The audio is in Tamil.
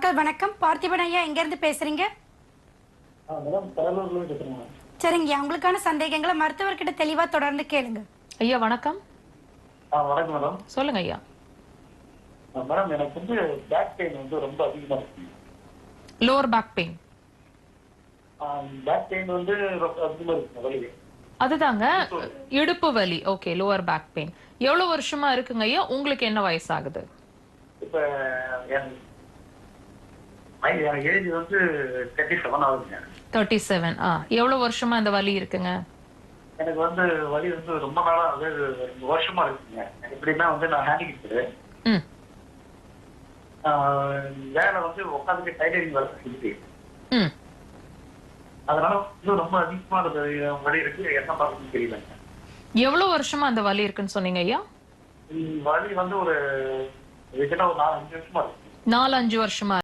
மக்கள் வணக்கம். பார்த்திபன் ஐயா எங்க இருந்து பேசுறீங்க? மேடம் கடலூர்ல இருந்து பேசுறேன். சரிங்கய்யா, உங்களுக்கான சந்தேகங்களை மருத்துவர்கிட்ட தெளிவா தொடர்ந்து கேளுங்க. ஐயா வணக்கம். வணக்கம் மேடம். சொல்லுங்க ஐயா. மேடம் எனக்கு வந்து பேக் பெயின் வந்து ரொம்ப அதிகமா இருக்கு. Lower back pain. Back pain வந்து ரொம்ப அதிகமா இருக்கு வலி. அதுதாங்க இடுப்பு வலி. ஓகே, லோவர் பேக் பெயின் எவ்வளவு வருஷமா இருக்குங்க ஐயா? உங்களுக்கு என்ன வயசாகுது? இப்ப எனக்கு ஏஜ் வந்து 37 ஆகுதுங்க. 37. எவ்வளவு வருஷமா இந்த வலி இருக்குங்க? எனக்கு வந்து வலி வந்து ரொம்ப நாளா அதாவது 2 வருஷமா இருக்குங்க. எப்படின்னா வந்து நான் ஹேண்டிகேப்டு. வேலை வந்து உட்காந்துட்டு டைலரிங் வேலை செஞ்சுட்டு அதனால வந்து ரொம்ப அதிகமான வலி இருக்கு. என்ன பார்க்கணும்னு தெரியலங்க. எவ்வளவு வருஷமா அந்த வலி இருக்குன்னு சொன்னீங்க ஐயா? வலி வந்து ஒரு 4-5 வருஷமா இருக்கு. 4-5 வருஷமா